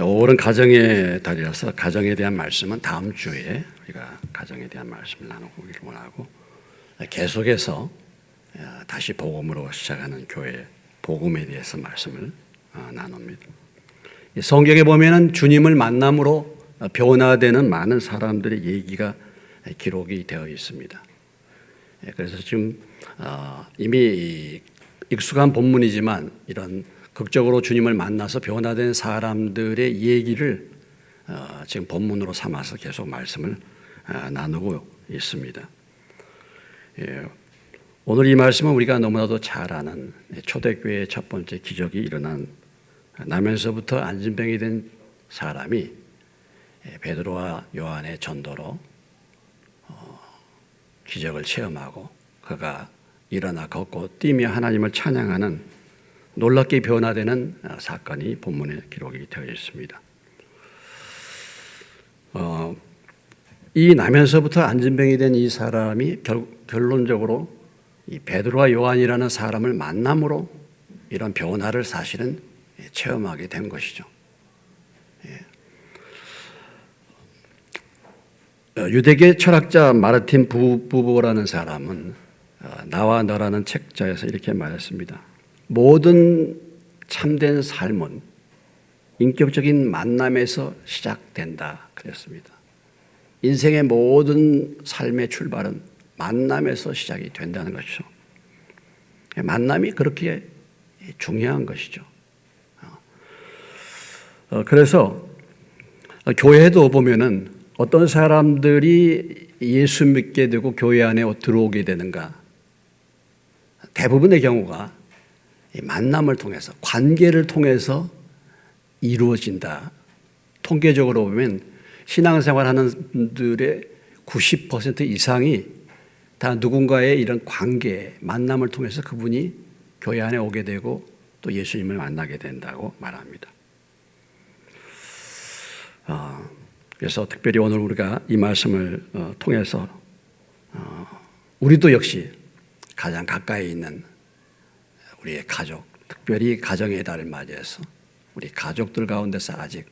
5월은 가정의 달이라서 가정에 대한 말씀은 다음 주에 우리가 가정에 대한 말씀을 나누기를 원하고, 계속해서 다시 복음으로 시작하는 교회 복음에 대해서 말씀을 나눕니다. 성경에 보면은 주님을 만남으로 변화되는 많은 사람들의 얘기가 기록이 되어 있습니다. 그래서 지금 이미 익숙한 본문이지만 이런 극적으로 주님을 만나서 변화된 사람들의 얘기를 지금 본문으로 삼아서 계속 말씀을 나누고 있습니다. 오늘 이 말씀은 우리가 너무나도 잘 아는 초대교회의 첫 번째 기적이 일어난 나면서부터 안진병이 된 사람이 베드로와 요한의 전도로 기적을 체험하고 그가 일어나 걷고 뛰며 하나님을 찬양하는 놀랍게 변화되는 사건이 본문에 기록이 되어 있습니다. 이 나면서부터 안진병이 된 이 사람이 결론적으로 이 베드로와 요한이라는 사람을 만남으로 이런 변화를 사실은 체험하게 된 것이죠. 유대계 철학자 마르틴 부버라는 사람은 나와 너라는 책자에서 이렇게 말했습니다. 모든 참된 삶은 인격적인 만남에서 시작된다 그랬습니다. 인생의 모든 삶의 출발은 만남에서 시작이 된다는 것이죠. 만남이 그렇게 중요한 것이죠. 그래서 교회도 보면은 어떤 사람들이 예수 믿게 되고 교회 안에 들어오게 되는가, 대부분의 경우가 만남을 통해서, 관계를 통해서 이루어진다. 통계적으로 보면 신앙생활 하는 분들의 90% 이상이 다 누군가의 이런 관계, 만남을 통해서 그분이 교회 안에 오게 되고 또 예수님을 만나게 된다고 말합니다. 그래서 특별히 오늘 우리가 이 말씀을 통해서 우리도 역시 가장 가까이 있는 우리의 가족, 특별히 가정의 달을 맞이해서 우리 가족들 가운데서 아직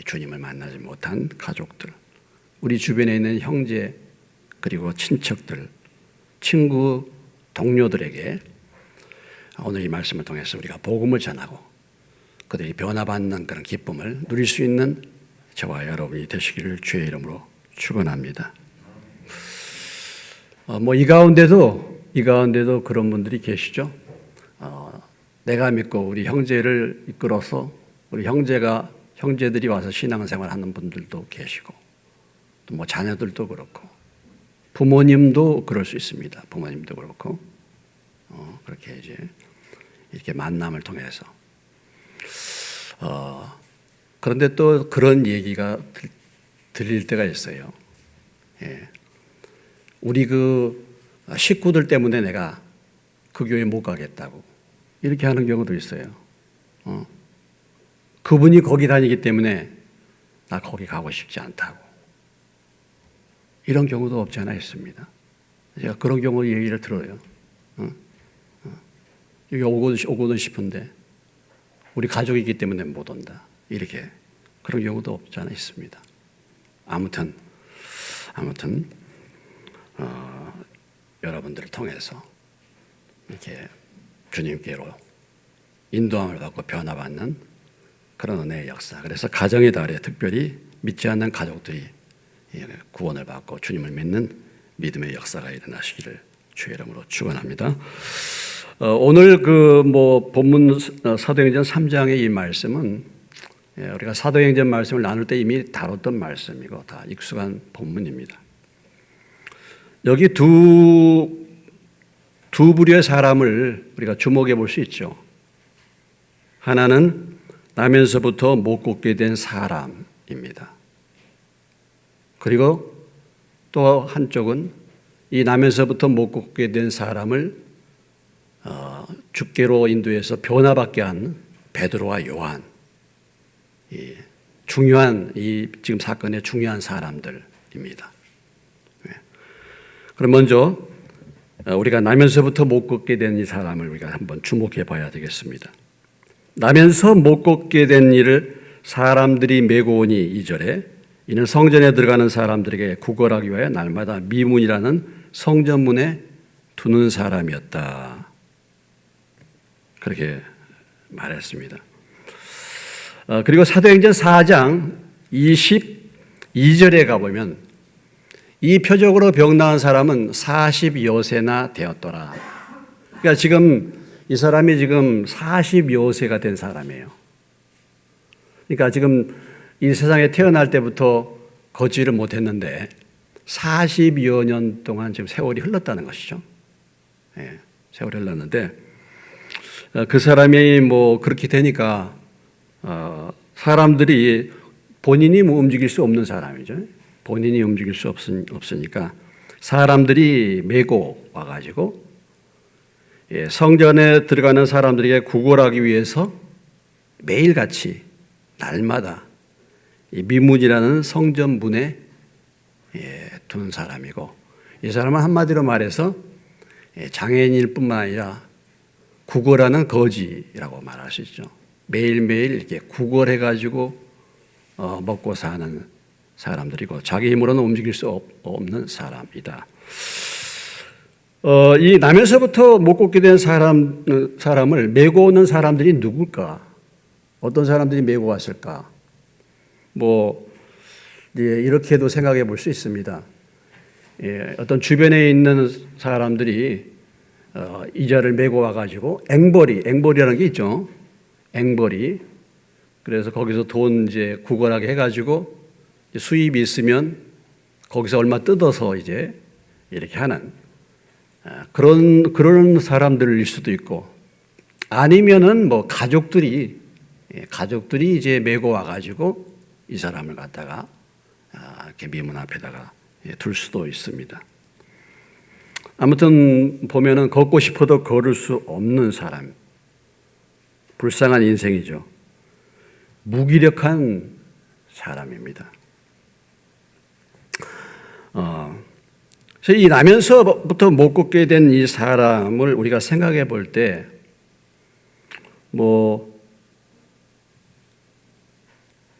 주님을 만나지 못한 가족들, 우리 주변에 있는 형제 그리고 친척들, 친구, 동료들에게 오늘 이 말씀을 통해서 우리가 복음을 전하고 그들이 변화받는 그런 기쁨을 누릴 수 있는 저와 여러분이 되시기를 주의 이름으로 축원합니다. 이 가운데도 그런 분들이 계시죠. 내가 믿고 우리 형제를 이끌어서 우리 형제들이 와서 신앙생활 하는 분들도 계시고, 또 자녀들도 그렇고, 부모님도 그럴 수 있습니다. 부모님도 그렇고, 그렇게 이제 이렇게 만남을 통해서. 그런데 또 그런 얘기가 들릴 때가 있어요. 우리 그 식구들 때문에 내가 그 교회 못 가겠다고 이렇게 하는 경우도 있어요. 그분이 거기 다니기 때문에 나 거기 가고 싶지 않다고. 이런 경우도 없지 않아 있습니다. 제가 그런 경우 얘기를 들어요. 여기 오고는 싶은데 우리 가족이기 때문에 못 온다. 이렇게 그런 경우도 없지 않아 있습니다. 아무튼 여러분들을 통해서 이렇게 주님께로 인도함을 받고 변화받는 그런 은혜의 역사. 그래서 가정의 달에 특별히 믿지 않는 가족들이 구원을 받고 주님을 믿는 믿음의 역사가 일어나시기를 주의 이름으로 축원합니다. 오늘 본문 사도행전 3장의 이 말씀은 우리가 사도행전 말씀을 나눌 때 이미 다뤘던 말씀이고 다 익숙한 본문입니다. 여기 두 부류의 사람을 우리가 주목해 볼 수 있죠. 하나는 나면서부터 못 걷게 된 사람입니다. 그리고 또 한쪽은 이 나면서부터 못 걷게 된 사람을 주께로 인도해서 변화받게 한 베드로와 요한, 중요한 이 지금 사건의 중요한 사람들입니다. 그럼 먼저 우리가 나면서부터 못 걷게 된 이 사람을 우리가 한번 주목해 봐야 되겠습니다. 나면서 못 걷게 된 일을 사람들이 메고 오니 2절에 이는 성전에 들어가는 사람들에게 구걸하기 위하여 날마다 미문이라는 성전문에 두는 사람이었다. 그렇게 말했습니다. 그리고 사도행전 4장 22절에 가보면 이 표적으로 병 나은 사람은 40여 세나 되었더라. 그러니까 지금 이 사람이 지금 40여 세가 된 사람이에요. 그러니까 지금 이 세상에 태어날 때부터 걷지를 못했는데 40여 년 동안 지금 세월이 흘렀다는 것이죠. 예, 세월이 흘렀는데 그 사람이 뭐 그렇게 되니까 사람들이 본인이 뭐 움직일 수 없는 사람이죠. 본인이 움직일 수 없으니까 사람들이 메고 와가지고 성전에 들어가는 사람들에게 구걸하기 위해서 매일같이 날마다 이 미문이라는 성전 문에 두는 사람이고, 이 사람은 한마디로 말해서 장애인일 뿐만 아니라 구걸하는 거지라고 말할 수 있죠. 매일매일 이렇게 구걸해가지고 먹고 사는 사람들이고 자기 힘으로는 움직일 수 없는 사람이다. 이 나면서부터 못 걷게 된 사람을 메고 오는 사람들이 누굴까? 어떤 사람들이 메고 왔을까? 이렇게도 생각해 볼 수 있습니다. 어떤 주변에 있는 사람들이 이자를 메고 와가지고 앵벌이라는 게 있죠. 앵벌이. 그래서 거기서 돈 이제 구걸하게 해가지고 수입이 있으면 거기서 얼마 뜯어서 이제 이렇게 하는 그런 사람들일 수도 있고, 아니면은 가족들이 이제 메고 와가지고 이 사람을 갖다가 이렇게 미문 앞에다가 둘 수도 있습니다. 아무튼 보면은 걷고 싶어도 걸을 수 없는 사람, 불쌍한 인생이죠. 무기력한 사람입니다. 그래서 이 나면서부터 못 걷게 된 이 사람을 우리가 생각해 볼 때,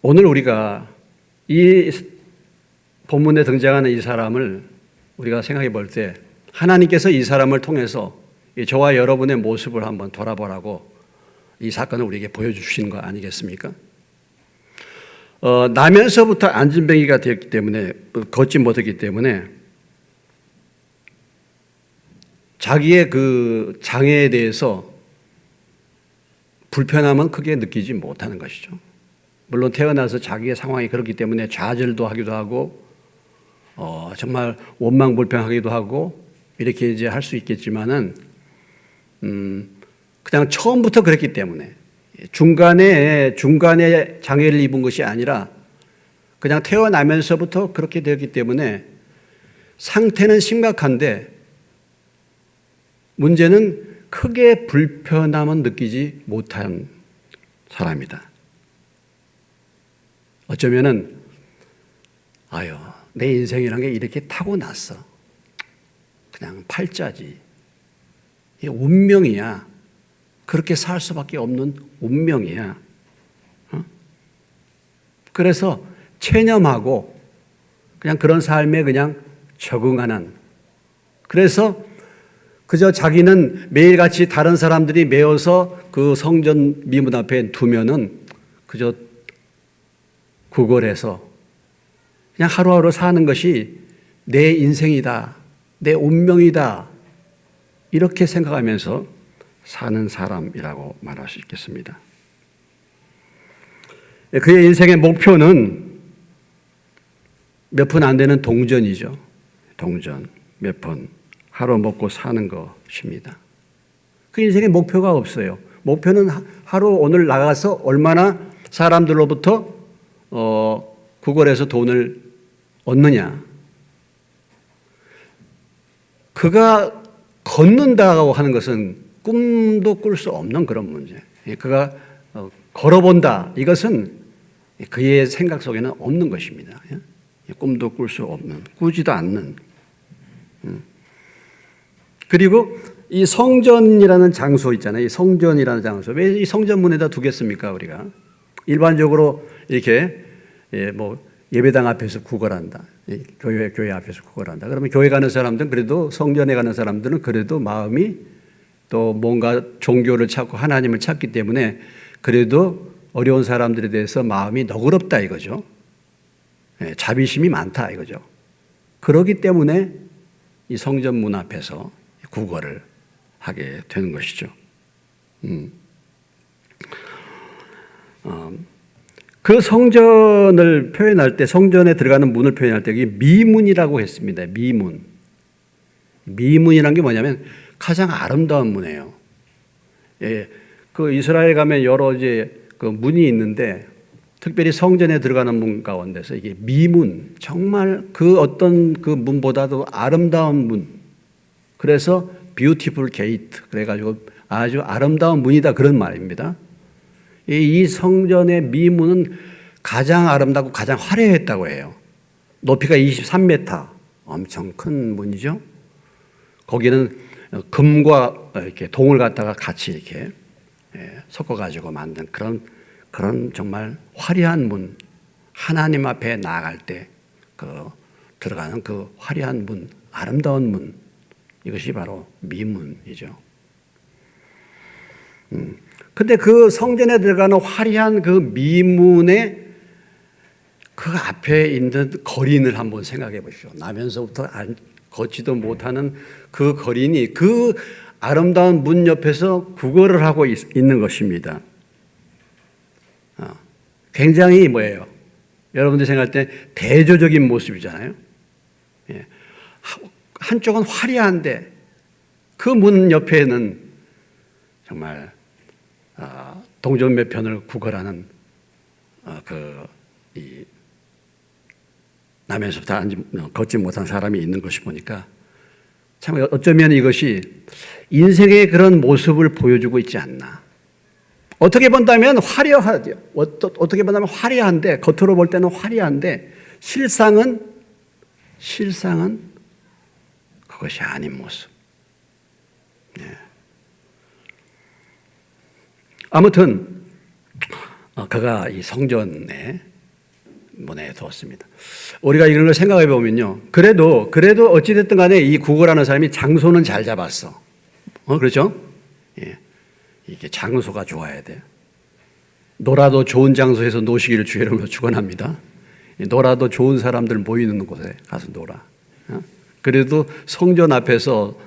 오늘 우리가 이 본문에 등장하는 이 사람을 우리가 생각해 볼 때, 하나님께서 이 사람을 통해서 저와 여러분의 모습을 한번 돌아보라고 이 사건을 우리에게 보여주시는 거 아니겠습니까? 나면서부터 안진뱅이가 되었기 때문에, 걷지 못했기 때문에 자기의 그 장애에 대해서 불편함은 크게 느끼지 못하는 것이죠. 물론 태어나서 자기의 상황이 그렇기 때문에 좌절도 하기도 하고 정말 원망불평하기도 하고 이렇게 이제 할 수 있겠지만은 그냥 처음부터 그랬기 때문에 중간에 장애를 입은 것이 아니라 그냥 태어나면서부터 그렇게 되었기 때문에 상태는 심각한데 문제는 크게 불편함은 느끼지 못한 사람이다. 어쩌면은 내 인생이란 게 이렇게 타고났어. 그냥 팔자지. 이게 운명이야. 그렇게 살 수밖에 없는 운명이야. 그래서 체념하고 그냥 그런 삶에 그냥 적응하는, 그래서 그저 자기는 매일같이 다른 사람들이 메어서 그 성전 미문 앞에 두면은 그저 구걸해서 그냥 하루하루 사는 것이 내 인생이다, 내 운명이다, 이렇게 생각하면서 사는 사람이라고 말할 수 있겠습니다. 그의 인생의 목표는 몇 푼 안 되는 동전이죠. 동전 몇 푼 하루 먹고 사는 것입니다. 그 인생의 목표가 없어요. 목표는 하루 오늘 나가서 얼마나 사람들로부터 구걸해서 돈을 얻느냐. 그가 걷는다고 하는 것은 꿈도 꿀 수 없는 그런 문제. 그가 걸어본다. 이것은 그의 생각 속에는 없는 것입니다. 꿈도 꿀 수 없는, 꾸지도 않는. 그리고 이 성전이라는 장소 있잖아요. 이 성전이라는 장소. 왜 이 성전문에다 두겠습니까, 우리가? 일반적으로 이렇게 뭐 예배당 앞에서 구걸한다. 교회 앞에서 구걸한다. 그러면 교회 가는 사람들은 그래도 성전에 가는 사람들은 그래도 마음이 또 뭔가 종교를 찾고 하나님을 찾기 때문에 그래도 어려운 사람들에 대해서 마음이 너그럽다 이거죠. 자비심이 많다 이거죠. 그렇기 때문에 이 성전 문 앞에서 구걸을 하게 되는 것이죠. 그 성전을 표현할 때, 성전에 들어가는 문을 표현할 때 이게 미문이라고 했습니다. 미문. 미문이란 게 뭐냐면 가장 아름다운 문이에요. 예, 그 이스라엘 가면 여러 이제 그 문이 있는데 특별히 성전에 들어가는 문 가운데서 이게 미문, 정말 그 어떤 그 문보다도 아름다운 문. 그래서 beautiful gate. 그래가지고 아주 아름다운 문이다 그런 말입니다. 이 성전의 미문은 가장 아름답고 가장 화려했다고 해요. 높이가 23m, 엄청 큰 문이죠. 거기는 금과 이렇게 동을 갖다가 같이 이렇게 섞어가지고 만든 그런 정말 화려한 문, 하나님 앞에 나아갈 때 들어가는 그 화려한 문, 아름다운 문, 이것이 바로 미문이죠. 근데 그 성전에 들어가는 화려한 그 미문의 그 앞에 있는 거린을 한번 생각해 보십시오. 나면서부터 걷지도 못하는 그 거린이 그 아름다운 문 옆에서 구걸을 하고 있는 것입니다. 굉장히 뭐예요? 여러분들이 생각할 때 대조적인 모습이잖아요. 한쪽은 화려한데 그 문 옆에는 정말 동전매편을 구걸하는 나면서부터 걷지 못한 사람이 있는 것이 보니까 참 어쩌면 이것이 인생의 그런 모습을 보여주고 있지 않나. 어떻게 본다면 화려하죠. 어떻게 본다면 화려한데 겉으로 볼 때는 화려한데 실상은 그것이 아닌 모습. 아무튼 그가 이 성전에 문에 두었습니다. 우리가 이런 걸 생각해 보면요. 그래도 어찌됐든 간에 이 구걸하는 사람이 장소는 잘 잡았어. 그렇죠? 예. 이게 장소가 좋아야 돼. 놀아도 좋은 장소에서 노시기를 주의하면서 축원합니다. 놀아도 좋은 사람들 모이는 곳에 가서 놀아. 그래도 성전 앞에서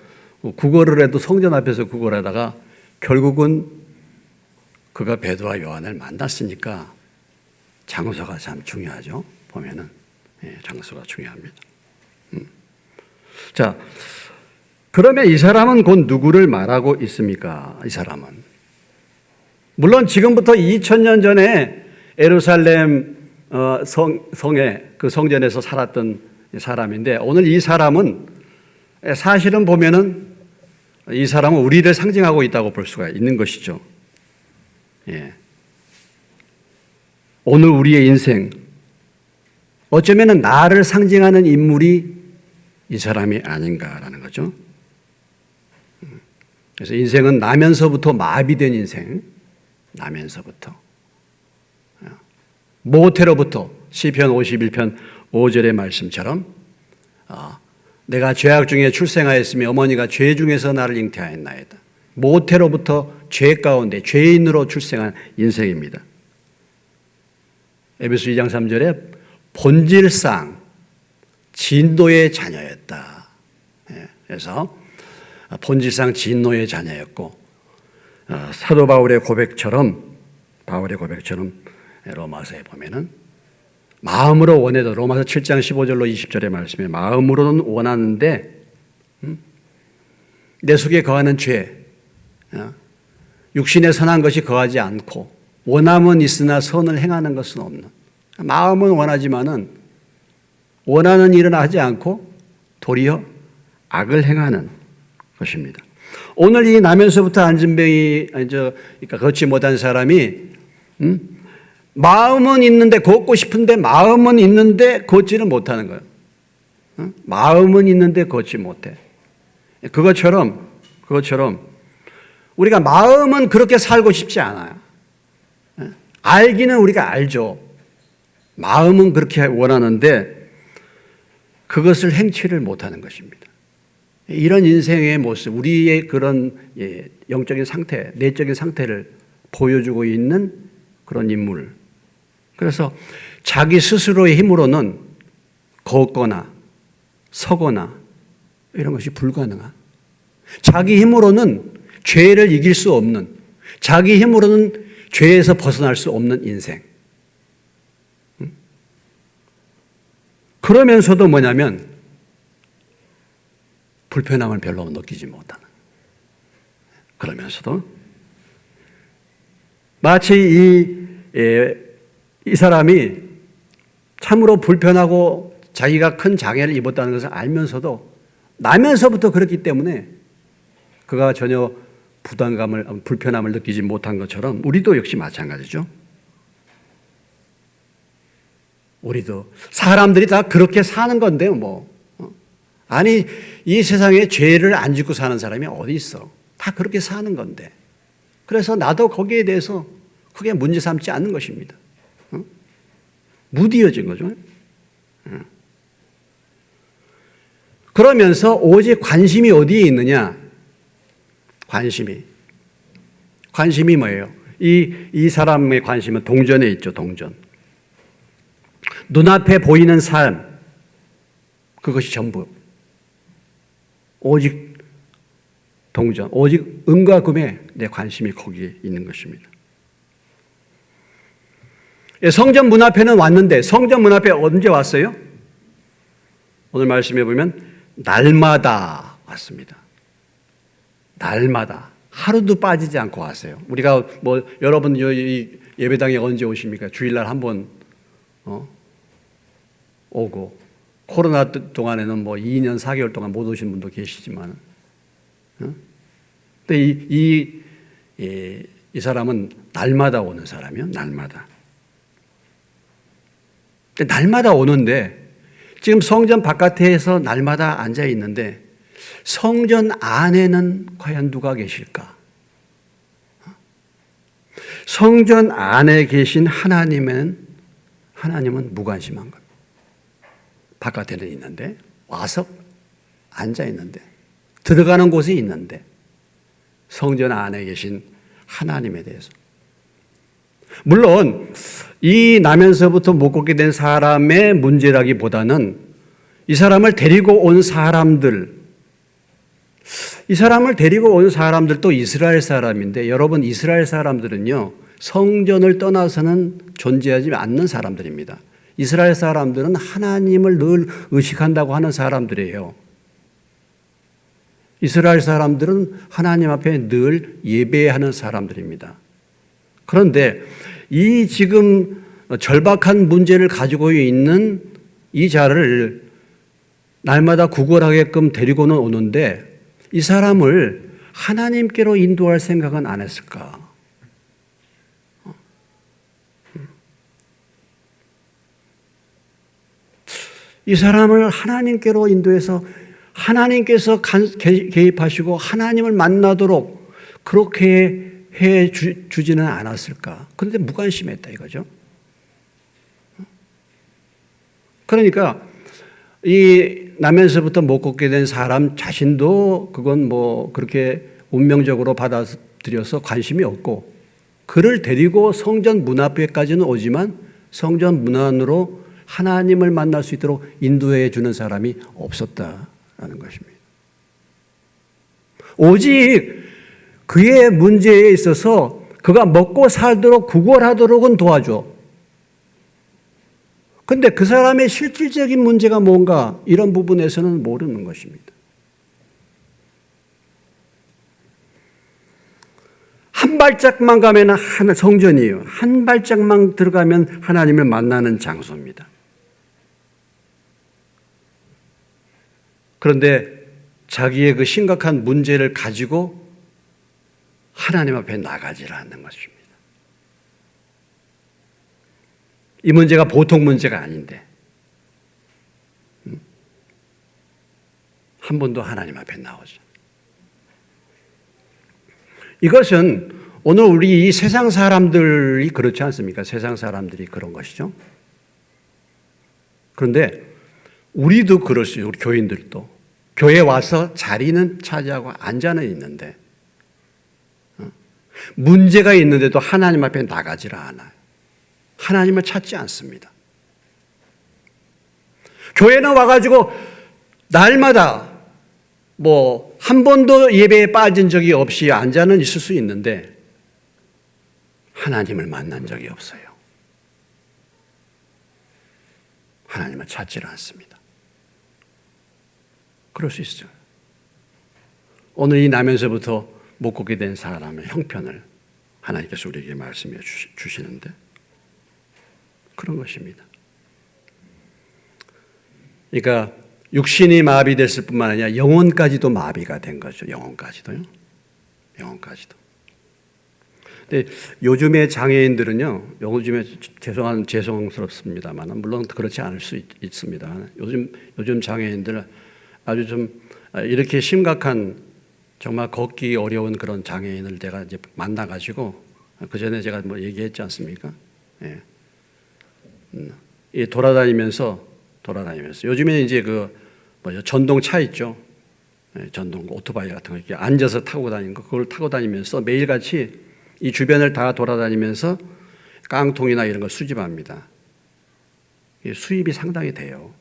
구걸을 해도 성전 앞에서 구걸하다가 결국은 그가 베드로와 요한을 만났으니까 장소가 참 중요하죠. 보면은 장소가 중요합니다. 자, 그러면 이 사람은 곧 누구를 말하고 있습니까? 이 사람은 물론 지금부터 2000년 전에 예루살렘 성에 그 성전에서 살았던 사람인데 오늘 이 사람은 사실은 보면은 이 사람은 우리를 상징하고 있다고 볼 수가 있는 것이죠. 예. 오늘 우리의 인생 어쩌면 나를 상징하는 인물이 이 사람이 아닌가라는 거죠. 그래서 인생은 나면서부터 마비된 인생, 나면서부터 모태로부터 시편 51편 5절의 말씀처럼 내가 죄악 중에 출생하였으며 어머니가 죄 중에서 나를 잉태하였나이다. 모태로부터 죄 가운데 죄인으로 출생한 인생입니다. 에베소 2장 3절에 본질상 진노의 자녀였다. 그래서 본질상 진노의 자녀였고 사도 바울의 고백처럼 로마서에 보면은 마음으로 원해도 로마서 7장 15절로 20절의 말씀에 마음으로는 원하는데 내 속에 거하는 죄 육신에 선한 것이 거하지 않고 원함은 있으나 선을 행하는 것은 없는 마음은 원하지만은 원하는 일은 하지 않고 도리어 악을 행하는 것입니다. 오늘 이 나면서부터 안진뱅이 그러니까 걷지 못한 사람이 마음은 있는데 걷고 싶은데 마음은 있는데 걷지는 못하는 거예요. 마음은 있는데 걷지 못해. 그것처럼 우리가 마음은 그렇게 살고 싶지 않아요. 알기는 우리가 알죠. 마음은 그렇게 원하는데 그것을 행치를 못하는 것입니다. 이런 인생의 모습, 우리의 그런 영적인 상태, 내적인 상태를 보여주고 있는 그런 인물. 그래서 자기 스스로의 힘으로는 걷거나 서거나 이런 것이 불가능한, 자기 힘으로는 죄를 이길 수 없는, 자기 힘으로는 죄에서 벗어날 수 없는 인생. 그러면서도 뭐냐면 불편함을 별로 느끼지 못하는, 그러면서도 마치 이 사람이 참으로 불편하고 자기가 큰 장애를 입었다는 것을 알면서도 나면서부터 그렇기 때문에 그가 전혀 부담감을, 불편함을 느끼지 못한 것처럼 우리도 역시 마찬가지죠. 우리도 사람들이 다 그렇게 사는 건데요, 뭐. 아니, 이 세상에 죄를 안 짓고 사는 사람이 어디 있어? 다 그렇게 사는 건데. 그래서 나도 거기에 대해서 크게 문제 삼지 않는 것입니다. 무디어진 거죠. 그러면서 오직 관심이 어디에 있느냐? 관심이 뭐예요? 이 사람의 관심은 동전에 있죠, 동전. 눈앞에 보이는 삶, 그것이 전부. 오직 동전, 오직 은과 금에 내 관심이 거기에 있는 것입니다. 성전 문 앞에는 왔는데, 성전 문 앞에 언제 왔어요? 오늘 말씀해 보면 날마다 왔습니다. 날마다. 하루도 빠지지 않고 왔어요. 우리가 뭐 여러분 이 예배당에 언제 오십니까? 주일날 한번 오고, 코로나 동안에는 뭐 2년 4개월 동안 못 오신 분도 계시지만, 근데 이 사람은 날마다 오는 사람이요, 날마다. 날마다 오는데 지금 성전 바깥에서 날마다 앉아 있는데 성전 안에는 과연 누가 계실까? 성전 안에 계신 하나님은 무관심한 겁니다. 바깥에는 있는데, 와서 앉아 있는데, 들어가는 곳에 있는데, 성전 안에 계신 하나님에 대해서. 물론 이 나면서부터 못 걷게 된 사람의 문제라기보다는 이 사람을 데리고 온 사람들도 이스라엘 사람인데, 여러분, 이스라엘 사람들은요 성전을 떠나서는 존재하지 않는 사람들입니다. 이스라엘 사람들은 하나님을 늘 의식한다고 하는 사람들이에요. 이스라엘 사람들은 하나님 앞에 늘 예배하는 사람들입니다. 그런데 이 지금 절박한 문제를 가지고 있는 이 자를 날마다 구걸하게끔 데리고는 오는데, 이 사람을 하나님께로 인도할 생각은 안 했을까? 이 사람을 하나님께로 인도해서 하나님께서 개입하시고 하나님을 만나도록 그렇게 해 주지는 않았을까? 그런데 무관심했다 이거죠. 그러니까 이 나면서부터 못 걷게 된 사람 자신도 그건 뭐 그렇게 운명적으로 받아들여서 관심이 없고, 그를 데리고 성전 문 앞에까지는 오지만 성전 문 안으로 하나님을 만날 수 있도록 인도해 주는 사람이 없었다라는 것입니다. 오직 그의 문제에 있어서 그가 먹고 살도록 구걸하도록은 도와줘. 근데 그 사람의 실질적인 문제가 뭔가 이런 부분에서는 모르는 것입니다. 한 발짝만 가면 성전이에요. 한 발짝만 들어가면 하나님을 만나는 장소입니다. 그런데 자기의 그 심각한 문제를 가지고 하나님 앞에 나가지 않는 것입니다. 이 문제가 보통 문제가 아닌데 한 번도 하나님 앞에 나오죠. 이것은 오늘 우리 이 세상 사람들이 그렇지 않습니까? 세상 사람들이 그런 것이죠. 그런데 우리도 그럴 수 있어요. 우리 교인들도. 교회 와서 자리는 차지하고 앉아는 있는데 문제가 있는데도 하나님 앞에 나가지를 않아요. 하나님을 찾지 않습니다. 교회는 와가지고 날마다 한 번도 예배에 빠진 적이 없이 앉아는 있을 수 있는데 하나님을 만난 적이 없어요. 하나님을 찾지를 않습니다. 그럴 수 있어요. 오늘 이 나면서부터 못 걷게 된 사람의 형편을 하나님께서 우리에게 말씀해 주시는데 그런 것입니다. 그러니까 육신이 마비됐을 뿐만 아니라 영혼까지도 마비가 된 거죠. 영혼까지도요. 영혼까지도. 근데 요즘의 장애인들은요, 요즘에 죄송스럽습니다만, 물론 그렇지 않을 수 있습니다. 요즘 장애인들 아주 좀 이렇게 심각한 정말 걷기 어려운 그런 장애인을 내가 이제 만나가지고 그 전에 제가 얘기했지 않습니까? 예. 돌아다니면서 요즘에 이제 전동차 있죠. 예, 전동 오토바이 같은 거 이렇게 앉아서 타고 다니는 거 그걸 타고 다니면서 매일같이 이 주변을 다 돌아다니면서 깡통이나 이런 걸 수집합니다. 수입이 상당히 돼요.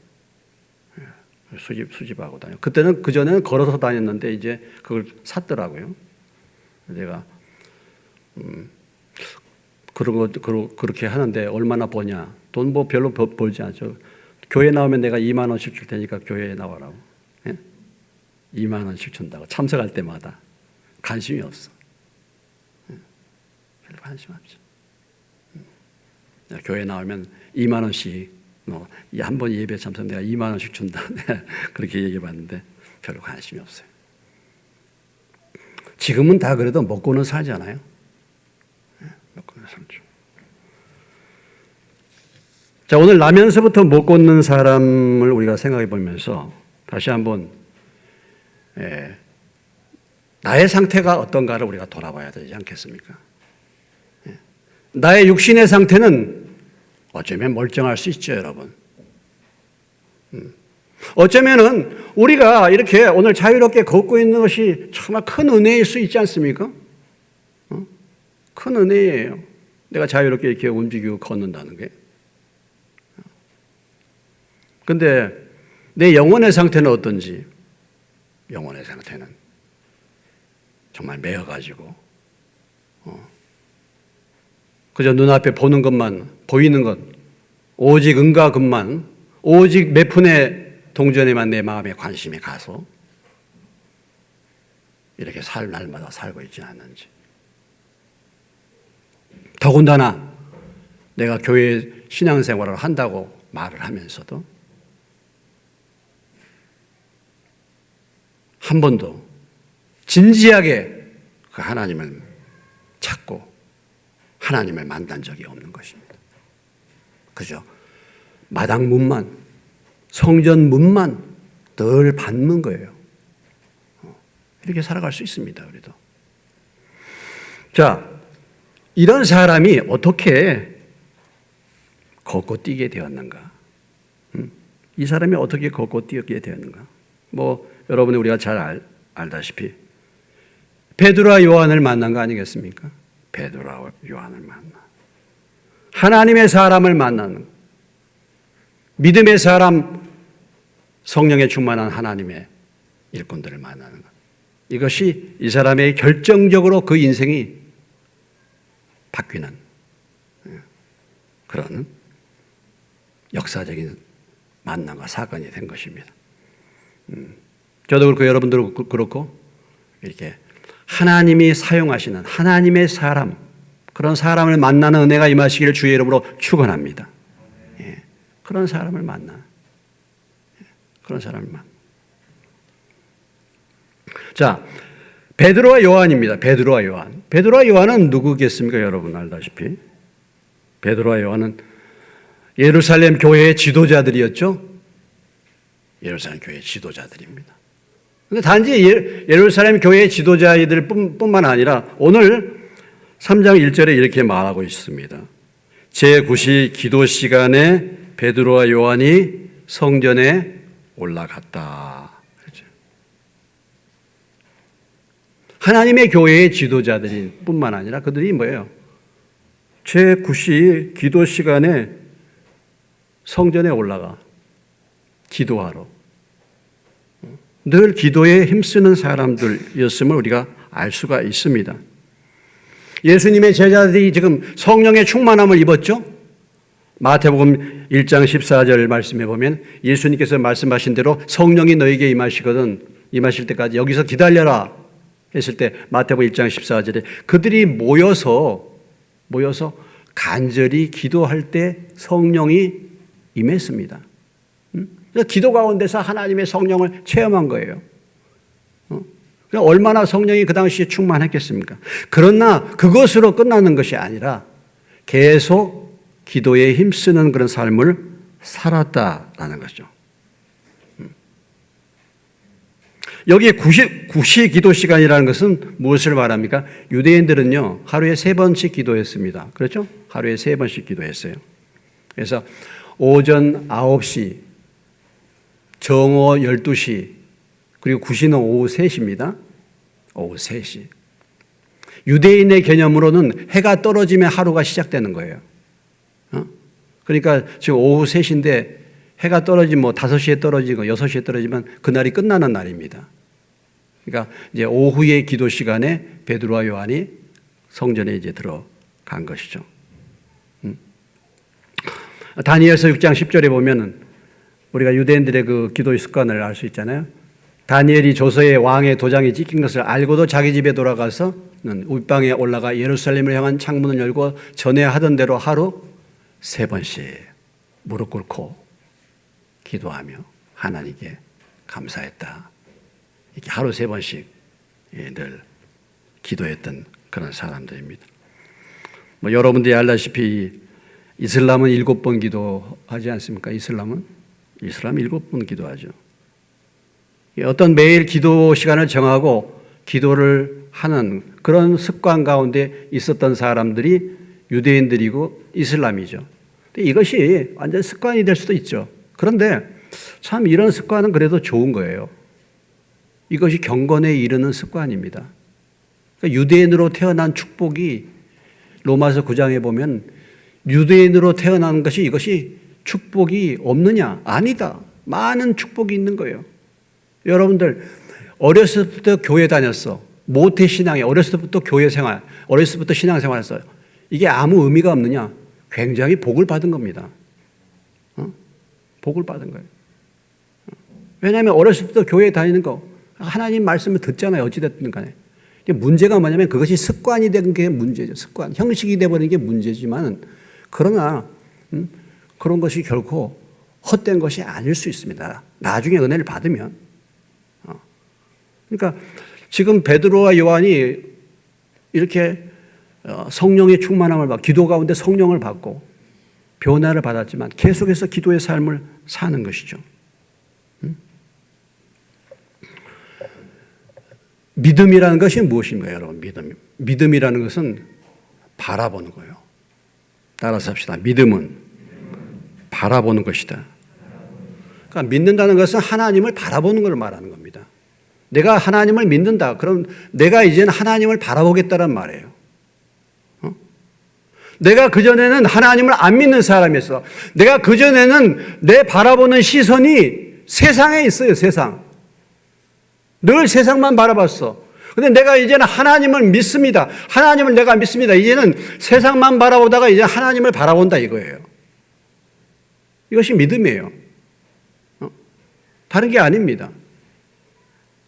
수집하고 다녀요. 그전에는 걸어서 다녔는데 이제 그걸 샀더라고요. 내가 그렇게 하는데 얼마나 버냐? 돈 별로 벌지 않죠. 교회 나오면 내가 2만 원씩 줄 테니까 교회에 나와라고. 예? 2만 원씩 준다고 참석할 때마다 관심이 없어. 별로 관심 없죠. 교회 나오면 2만 원씩 한 번 예배 참석 내가 2만 원씩 준다. 그렇게 얘기해봤는데 별로 관심이 없어요. 지금은 다 그래도 먹고는 살잖아요. 먹고는 살죠. 자, 오늘 나면서부터 못 걷는 사람을 우리가 생각해 보면서 다시 한번 나의 상태가 어떤가를 우리가 돌아봐야 되지 않겠습니까? 나의 육신의 상태는 어쩌면 멀쩡할 수 있죠, 여러분. 어쩌면은 우리가 이렇게 오늘 자유롭게 걷고 있는 것이 정말 큰 은혜일 수 있지 않습니까? 큰 은혜예요. 내가 자유롭게 이렇게 움직이고 걷는다는 게. 근데 내 영혼의 상태는 어떤지, 영혼의 상태는 정말 매여가지고, 그저 눈앞에 보는 것만, 보이는 것, 오직 은과 금만, 오직 몇 푼의 동전에만 내 마음에 관심이 가서 이렇게 살 날마다 살고 있지 않는지. 더군다나 내가 교회 신앙생활을 한다고 말을 하면서도 한 번도 진지하게 그 하나님을 찾고 하나님을 만난 적이 없는 것입니다. 그죠? 마당 문만, 성전 문만 늘 밟는 거예요. 이렇게 살아갈 수 있습니다, 우리도. 자, 이런 사람이 어떻게 걷고 뛰게 되었는가? 이 사람이 어떻게 걷고 뛰게 되었는가? 여러분이 우리가 잘 알다시피 베드로와 요한을 만난 거 아니겠습니까? 베드로와 요한을 만나. 하나님의 사람을 만나는, 믿음의 사람, 성령에 충만한 하나님의 일꾼들을 만나는 것. 이것이 이 사람의 결정적으로 그 인생이 바뀌는 그런 역사적인 만남과 사건이 된 것입니다. 저도 그렇고 여러분들도 그렇고 이렇게 하나님이 사용하시는 하나님의 사람, 그런 사람을 만나는 은혜가 임하시기를 주의 이름으로 축원합니다. 그런 사람을 만나. 그런 사람을 만나. 자, 베드로와 요한입니다. 베드로와 요한. 베드로와 요한은 누구겠습니까? 여러분 알다시피. 베드로와 요한은 예루살렘 교회의 지도자들이었죠. 예루살렘 교회의 지도자들입니다. 근데 단지 예루살렘 교회의 지도자들 뿐만 아니라 오늘 3장 1절에 이렇게 말하고 있습니다. 제9시 기도 시간에 베드로와 요한이 성전에 올라갔다. 그렇죠? 하나님의 교회의 지도자들이 뿐만 아니라 그들이 뭐예요? 제9시 기도 시간에 성전에 올라가 기도하러 늘 기도에 힘쓰는 사람들이었음을 우리가 알 수가 있습니다. 예수님의 제자들이 지금 성령의 충만함을 입었죠? 마태복음 1장 14절 말씀해 보면 예수님께서 말씀하신 대로 성령이 너에게 임하실 때까지 여기서 기다려라 했을 때 마태복음 1장 14절에 그들이 모여서 간절히 기도할 때 성령이 임했습니다. 그래서 기도 가운데서 하나님의 성령을 체험한 거예요. 얼마나 성령이 그 당시에 충만했겠습니까? 그러나 그것으로 끝나는 것이 아니라 계속 기도에 힘쓰는 그런 삶을 살았다라는 거죠. 여기 9시 기도 시간이라는 것은 무엇을 말합니까? 유대인들은요, 하루에 3번씩 기도했습니다. 그렇죠? 하루에 3번씩 기도했어요. 그래서 오전 9시, 정오 12시, 그리고 9시는 오후 3시입니다. 오후 3시. 유대인의 개념으로는 해가 떨어지면 하루가 시작되는 거예요. 그러니까 지금 오후 3시인데 해가 떨어지면 5시에 떨어지고 6시에 떨어지면 그날이 끝나는 날입니다. 그러니까 이제 오후의 기도 시간에 베드로와 요한이 성전에 이제 들어간 것이죠. 다니엘서 6장 10절에 보면은 우리가 유대인들의 그 기도의 습관을 알 수 있잖아요. 다니엘이 조서에 왕의 도장이 찍힌 것을 알고도 자기 집에 돌아가서는 윗방에 올라가 예루살렘을 향한 창문을 열고 전에 하던 대로 하루 3번씩 무릎 꿇고 기도하며 하나님께 감사했다. 이렇게 하루 3번씩 늘 기도했던 그런 사람들입니다. 여러분들이 알다시피 이슬람은 7번 기도하지 않습니까? 이슬람 7번 기도하죠. 어떤 매일 기도 시간을 정하고 기도를 하는 그런 습관 가운데 있었던 사람들이 유대인들이고 이슬람이죠. 이것이 완전 습관이 될 수도 있죠. 그런데 참 이런 습관은 그래도 좋은 거예요. 이것이 경건에 이르는 습관입니다. 그러니까 유대인으로 태어난 축복이 로마서 9장에 보면 유대인으로 태어난 것이 이것이 축복이 없느냐? 아니다. 많은 축복이 있는 거예요. 여러분들 어렸을 때부터 교회 다녔어. 모태신앙에 어렸을 때부터 교회 생활, 어렸을 때부터 신앙생활 했어요. 이게 아무 의미가 없느냐? 굉장히 복을 받은 겁니다. 복을 받은 거예요. 왜냐하면 어렸을 때부터 교회에 다니는 거 하나님 말씀을 듣잖아요. 어찌됐든 간에. 문제가 뭐냐면 그것이 습관이 된 게 문제죠. 습관. 형식이 돼버리는 게 문제지만 그러나 그런 것이 결코 헛된 것이 아닐 수 있습니다. 나중에 은혜를 받으면. 그러니까 지금 베드로와 요한이 이렇게 성령의 충만함을 받고 기도 가운데 성령을 받고 변화를 받았지만 계속해서 기도의 삶을 사는 것이죠. 믿음이라는 것이 무엇인가요, 여러분? 믿음이라는 것은 바라보는 거예요. 따라서 합시다. 믿음은 바라보는 것이다. 그러니까 믿는다는 것은 하나님을 바라보는 걸 말하는 겁니다. 내가 하나님을 믿는다. 그럼 내가 이제는 하나님을 바라보겠다는 말이에요. 내가 그전에는 하나님을 안 믿는 사람이었어. 내가 그전에는 내 바라보는 시선이 세상에 있어요, 세상. 늘 세상만 바라봤어. 근데 내가 이제는 하나님을 믿습니다. 하나님을 내가 믿습니다. 이제는 세상만 바라보다가 이제 하나님을 바라본다 이거예요. 이것이 믿음이에요. 다른 게 아닙니다.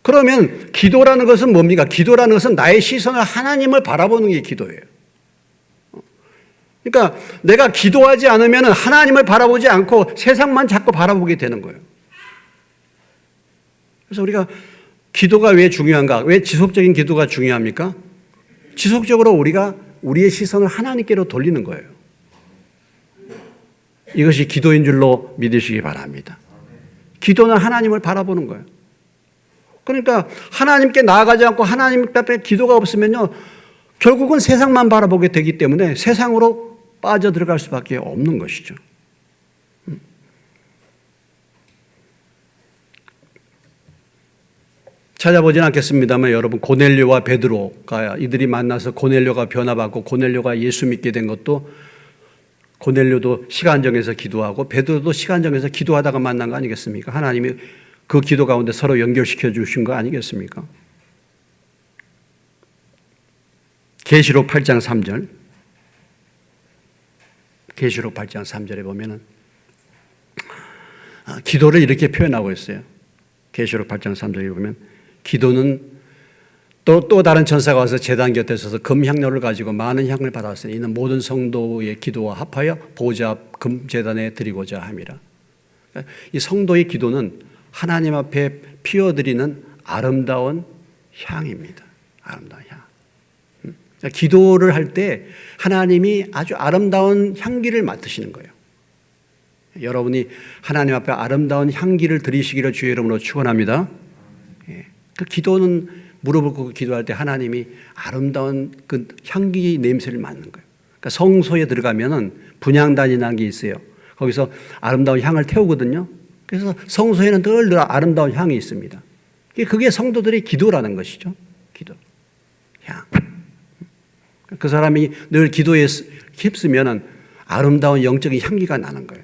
그러면 기도라는 것은 뭡니까? 기도라는 것은 나의 시선을 하나님을 바라보는 게 기도예요. 그러니까 내가 기도하지 않으면 하나님을 바라보지 않고 세상만 자꾸 바라보게 되는 거예요. 그래서 우리가 기도가 왜 중요한가? 왜 지속적인 기도가 중요합니까? 지속적으로 우리가 우리의 시선을 하나님께로 돌리는 거예요. 이것이 기도인 줄로 믿으시기 바랍니다. 기도는 하나님을 바라보는 거예요. 그러니까 하나님께 나아가지 않고 하나님 앞에 기도가 없으면요, 결국은 세상만 바라보게 되기 때문에 세상으로 빠져들어갈 수밖에 없는 것이죠. 찾아보지는 않겠습니다만 여러분, 고넬료와 베드로가 이들이 만나서 고넬료가 변화받고 고넬료가 예수 믿게 된 것도, 고넬료도 시간 정해서 기도하고 베드로도 시간 정해서 기도하다가 만난 거 아니겠습니까? 하나님이 그 기도 가운데 서로 연결시켜 주신 거 아니겠습니까? 계시록 8장 3절, 계시록 8장 3절에 보면은 기도를 이렇게 표현하고 있어요. 계시록 8장 3절에 보면 기도는 또 다른 천사가 와서 제단 곁에 서서 금향료를 가지고 많은 향을 받았으니 이는 모든 성도의 기도와 합하여 보좌 앞 금제단에 드리고자 함이라. 이 성도의 기도는 하나님 앞에 피워드리는 아름다운 향입니다. 아름다운 향. 기도를 할 때 하나님이 아주 아름다운 향기를 맡으시는 거예요. 여러분이 하나님 앞에 아름다운 향기를 드리시기를 주의 이름으로 축원합니다. 그 기도는 무릎을 꿇고 기도할 때 하나님이 아름다운 그 향기 냄새를 맡는 거예요. 그러니까 성소에 들어가면은 분향단이라는 게 있어요. 거기서 아름다운 향을 태우거든요. 그래서 성소에는 늘 아름다운 향이 있습니다. 그게 성도들의 기도라는 것이죠. 기도, 향. 그 사람이 늘 기도에 힘쓰면은 아름다운 영적인 향기가 나는 거예요.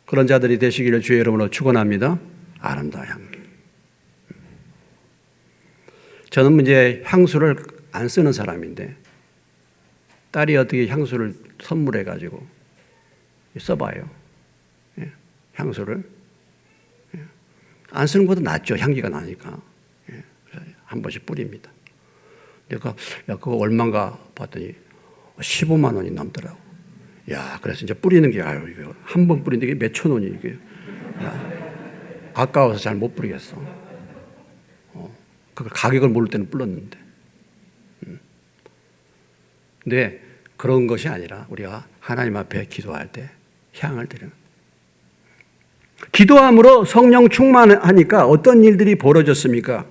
그런 자들이 되시기를 주의 이름으로 축원합니다. 아름다운 향기. 저는 이제 향수를 안 쓰는 사람인데 딸이 어떻게 향수를 선물해 가지고 써봐요. 향수를 안 쓰는 것보다 낫죠. 향기가 나니까. 한 번씩 뿌립니다. 내가 그거 얼마인가 봤더니 15만 원이 넘더라고. 야, 그래서 이제 뿌리는 게, 아유, 이거 한 번 뿌리는데 이게 몇천 원이 이게. 야, 아까워서 잘 못 뿌리겠어. 그 가격을 모를 때는 불렀는데. 근데 그런 것이 아니라 우리가 하나님 앞에 기도할 때 향을 드리는. 기도함으로 성령 충만하니까 어떤 일들이 벌어졌습니까?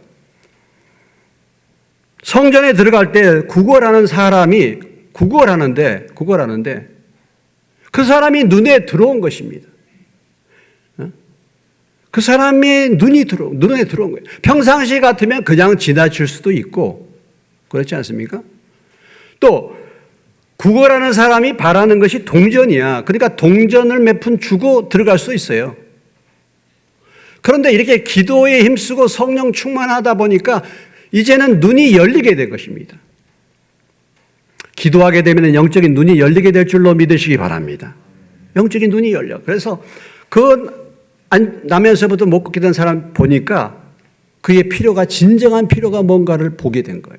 성전에 들어갈 때 구걸하는 사람이 구걸하는데 그 사람이 눈에 들어온 것입니다. 그 사람의 눈에 들어온 거예요. 평상시 같으면 그냥 지나칠 수도 있고 그렇지 않습니까? 또 구걸하는 사람이 바라는 것이 동전이야. 그러니까 동전을 몇 푼 주고 들어갈 수 있어요. 그런데 이렇게 기도에 힘쓰고 성령 충만하다 보니까 이제는 눈이 열리게 된 것입니다. 기도하게 되면 영적인 눈이 열리게 될 줄로 믿으시기 바랍니다. 영적인 눈이 열려. 그래서 나면서부터 못 걷게 된 사람 보니까 그의 필요가, 진정한 필요가 뭔가를 보게 된 거예요.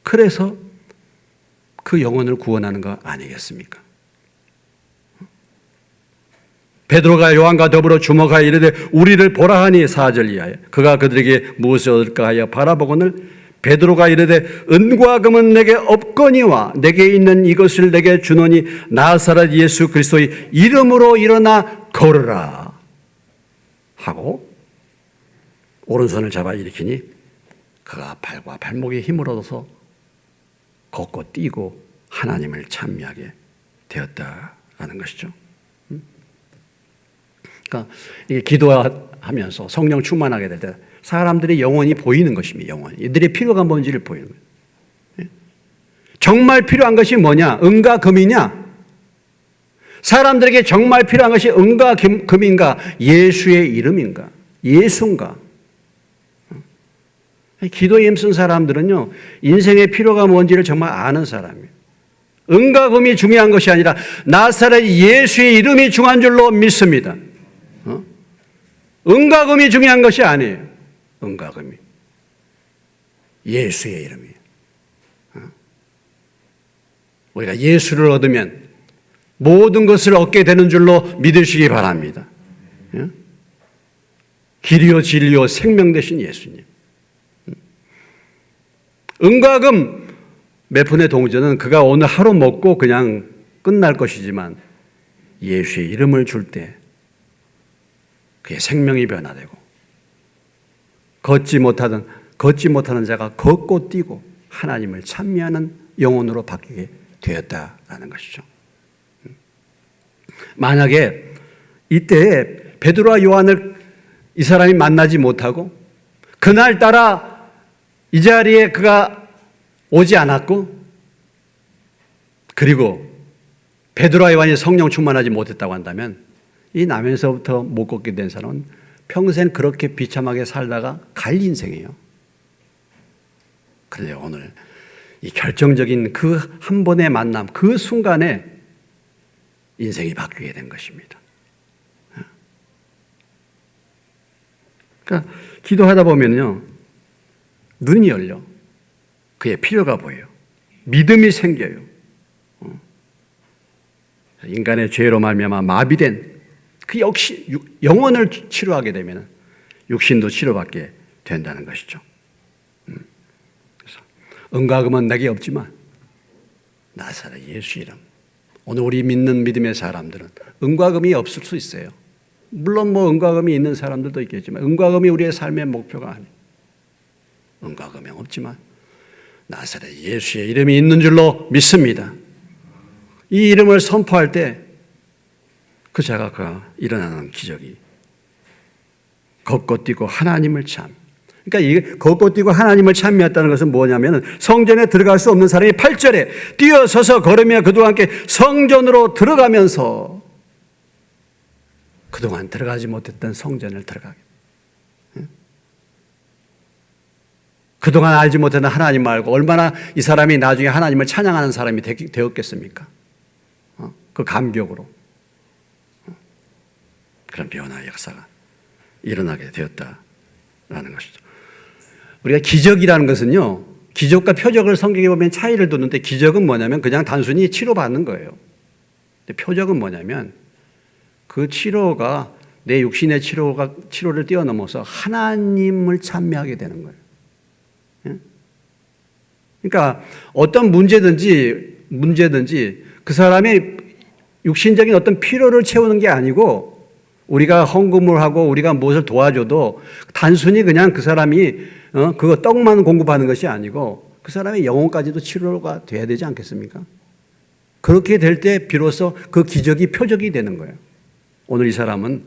그래서 그 영혼을 구원하는 거 아니겠습니까? 베드로가 요한과 더불어 주목하여 이르되 우리를 보라 하니 4절 이하에 그가 그들에게 무엇을 얻을까 하여 바라보거늘 베드로가 이르되 은과 금은 내게 없거니와 내게 있는 이것을 내게 주노니 나사렛 예수 그리스도의 이름으로 일어나 걸으라 하고 오른손을 잡아 일으키니 그가 발과 발목에 힘을 얻어서 걷고 뛰고 하나님을 찬미하게 되었다라는 것이죠. 그러니까 이게 기도하면서 성령 충만하게 될 때 사람들의 영혼이 보이는 것입니다. 영혼. 이들의 필요가 뭔지를 보이는 거예요. 정말 필요한 것이 뭐냐? 은과 금이냐? 사람들에게 정말 필요한 것이 은과 금인가? 예수의 이름인가? 예수인가? 기도에 힘쓴 사람들은요, 인생의 필요가 뭔지를 정말 아는 사람이에요. 은과 금이 중요한 것이 아니라 나사렛 예수의 이름이 중요한 줄로 믿습니다. 은과 금이 중요한 것이 아니에요. 은과 금이 예수의 이름이에요. 우리가 예수를 얻으면 모든 것을 얻게 되는 줄로 믿으시기 바랍니다. 길이요 진리요 생명 되신 예수님. 은과 금 몇 푼의 동전은 그가 오늘 하루 먹고 그냥 끝날 것이지만 예수의 이름을 줄 때 그의 생명이 변화되고 걷지 못하는 자가 걷고 뛰고 하나님을 찬미하는 영혼으로 바뀌게 되었다라는 것이죠. 만약에 이때 베드로와 요한을 이 사람이 만나지 못하고 그날따라 이 자리에 그가 오지 않았고 그리고 베드로와 요한이 성령 충만하지 못했다고 한다면 이 나면서부터 못 걷게 된 사람은 평생 그렇게 비참하게 살다가 갈 인생이에요. 그런데 오늘 이 결정적인 그 한 번의 만남, 그 순간에 인생이 바뀌게 된 것입니다. 그러니까 기도하다 보면요, 눈이 열려. 그의 필요가 보여요. 믿음이 생겨요. 인간의 죄로 말미암아 마비된 그 역시 영혼을 치료하게 되면 육신도 치료받게 된다는 것이죠. 그래서 은과 금은 내게 없지만 나사렛 예수 이름. 오늘 우리 믿는 믿음의 사람들은 은과 금이 없을 수 있어요. 물론 뭐 은과 금이 있는 사람들도 있겠지만 은과 금이 우리의 삶의 목표가 아니에요. 은과 금이 없지만 나사렛 예수의 이름이 있는 줄로 믿습니다. 이 이름을 선포할 때 그 자가 일어나는 기적이 걷고 뛰고 하나님을 참. 그러니까 이 걷고 뛰고 하나님을 참미했다는 것은 뭐냐면 성전에 들어갈 수 없는 사람이 8절에 뛰어서서 걸으며 그들과 함께 성전으로 들어가면서 그동안 들어가지 못했던 성전을 들어가게. 그동안 알지 못했던 하나님을 알고 얼마나 이 사람이 나중에 하나님을 찬양하는 사람이 되었겠습니까? 그 감격으로. 그런 변화의 역사가 일어나게 되었다라는 것이죠. 우리가 기적이라는 것은요, 기적과 표적을 성경에 보면 차이를 두는데 기적은 뭐냐면 그냥 단순히 치료받는 거예요. 근데 표적은 뭐냐면 그 치료가 내 육신의 치료를 뛰어넘어서 하나님을 찬미하게 되는 거예요. 그러니까 어떤 문제든지 그 사람의 육신적인 어떤 필요를 채우는 게 아니고 우리가 헌금을 하고 우리가 무엇을 도와줘도 단순히 그냥 그 사람이 그거 떡만 공급하는 것이 아니고 그 사람의 영혼까지도 치료가 돼야 되지 않겠습니까? 그렇게 될 때 비로소 그 기적이 표적이 되는 거예요. 오늘 이 사람은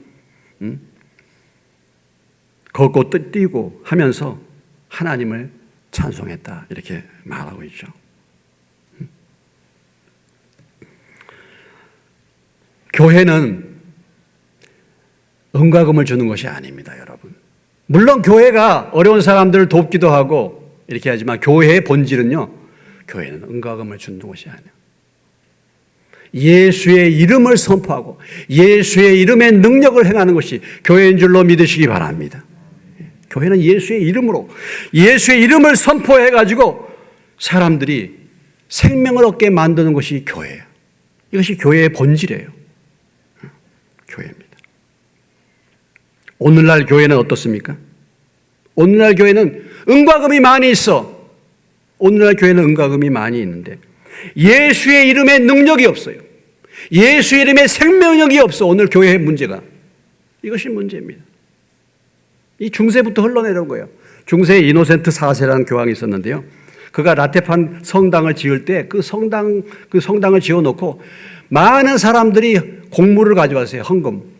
걷고 뛰고 하면서 하나님을 찬송했다 이렇게 말하고 있죠. 교회는 은과 금을 주는 것이 아닙니다, 여러분. 물론 교회가 어려운 사람들을 돕기도 하고 이렇게 하지만 교회의 본질은요, 교회는 은과 금을 주는 것이 아니에요. 예수의 이름을 선포하고 예수의 이름의 능력을 행하는 것이 교회인 줄로 믿으시기 바랍니다. 교회는 예수의 이름으로 예수의 이름을 선포해가지고 사람들이 생명을 얻게 만드는 것이 교회예요. 이것이 교회의 본질이에요. 교회입니다. 오늘날 교회는 어떻습니까? 오늘날 교회는 은과 금이 많이 있어. 오늘날 교회는 은과 금이 많이 있는데 예수의 이름에 능력이 없어요. 예수의 이름에 생명력이 없어. 오늘 교회의 문제가. 이것이 문제입니다. 이 중세부터 흘러내려온 거예요. 중세에 이노센트 4세라는 교황이 있었는데요. 그가 라테판 성당을 지을 때 그 성당을 지어놓고 많은 사람들이 공물을 가져왔어요. 헌금.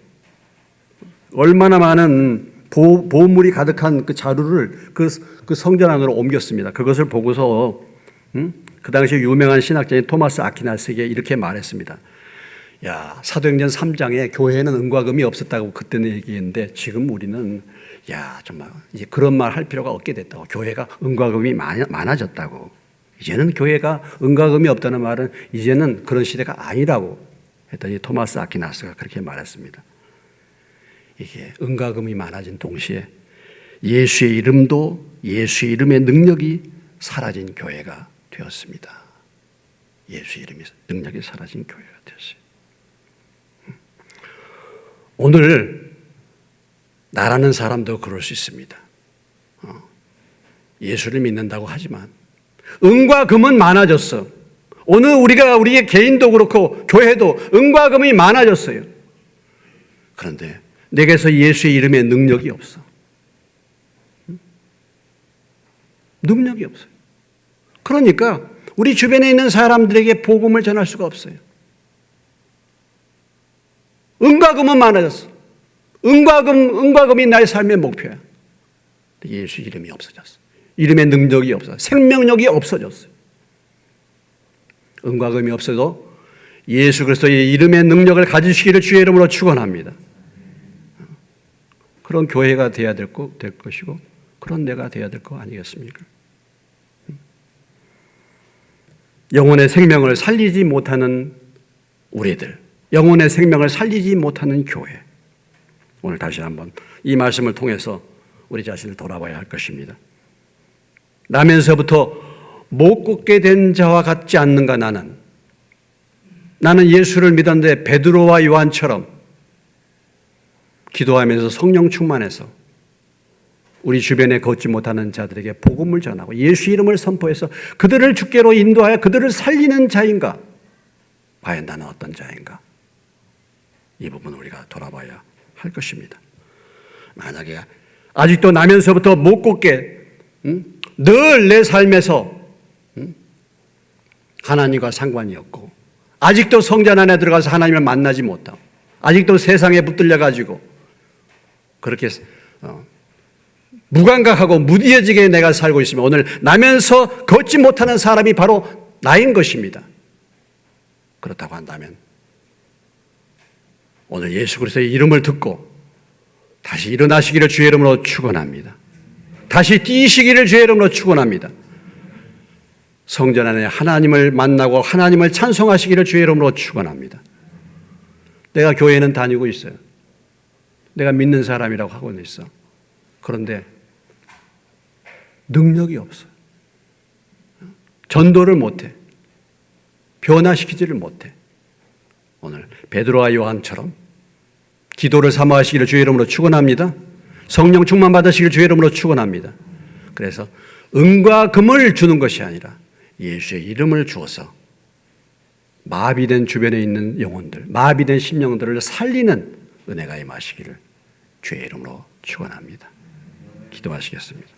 얼마나 많은 보물이 가득한 그 자루를 그 성전 안으로 옮겼습니다. 그것을 보고서 그 당시 유명한 신학자인 토마스 아퀴나스에게 이렇게 말했습니다. 야, 사도행전 3장에 교회에는 은과 금이 없었다고 그때는 얘기했는데 지금 우리는 야, 정말 이제 그런 말 할 필요가 없게 됐다고. 교회가 은과 금이 많아졌다고. 이제는 교회가 은과 금이 없다는 말은 이제는 그런 시대가 아니라고 했더니 토마스 아퀴나스가 그렇게 말했습니다. 이게 은과 금이 많아진 동시에 예수의 이름도 예수의 이름의 능력이 사라진 교회가 되었습니다. 예수의 이름의 능력이 사라진 교회가 되었어요. 오늘 나라는 사람도 그럴 수 있습니다. 예수를 믿는다고 하지만 은과 금은 많아졌어. 오늘 우리의 개인도 그렇고 교회도 은과 금이 많아졌어요. 그런데 내게서 예수의 이름에 능력이 없어. 능력이 없어요. 그러니까 우리 주변에 있는 사람들에게 복음을 전할 수가 없어요. 은과 금은 많아졌어. 은과 금이 나의 삶의 목표야. 예수 이름이 없어졌어. 이름의 능력이 없어. 생명력이 없어졌어요. 은과 금이 없어도 예수 그리스도의 이름의 능력을 가지시기를 주의 이름으로 축원합니다. 그런 교회가 돼야 될 것이고 그런 내가 돼야 될 거 아니겠습니까? 영혼의 생명을 살리지 못하는 우리들, 영혼의 생명을 살리지 못하는 교회. 오늘 다시 한번 이 말씀을 통해서 우리 자신을 돌아봐야 할 것입니다. 나면서부터 못 걷게 된 자와 같지 않는가 나는 예수를 믿었는데 베드로와 요한처럼 기도하면서 성령 충만해서 우리 주변에 걷지 못하는 자들에게 복음을 전하고 예수 이름을 선포해서 그들을 주께로 인도하여 그들을 살리는 자인가? 과연 나는 어떤 자인가? 이 부분을 우리가 돌아봐야 할 것입니다. 만약에 아직도 나면서부터 못 걷게 늘 내 삶에서 하나님과 상관이 없고 아직도 성전 안에 들어가서 하나님을 만나지 못하고 아직도 세상에 붙들려 가지고 그렇게 무감각하고 무디어지게 내가 살고 있으면 오늘 나면서 걷지 못하는 사람이 바로 나인 것입니다. 그렇다고 한다면 오늘 예수 그리스도의 이름을 듣고 다시 일어나시기를 주의 이름으로 축원합니다. 다시 뛰시기를 주의 이름으로 축원합니다. 성전 안에 하나님을 만나고 하나님을 찬송하시기를 주의 이름으로 축원합니다. 내가 교회는 다니고 있어요. 내가 믿는 사람이라고 하고 있어. 그런데 능력이 없어요. 전도를 못해. 변화시키지를 못해. 오늘 베드로와 요한처럼 기도를 사모하시기를 주의 이름으로 축원합니다. 성령 충만 받으시기를 주의 이름으로 축원합니다. 그래서 은과 금을 주는 것이 아니라 예수의 이름을 주어서 마비된 주변에 있는 영혼들, 마비된 심령들을 살리는 은혜가 임하시기를 주의 이름으로 축원합니다. 기도하시겠습니다.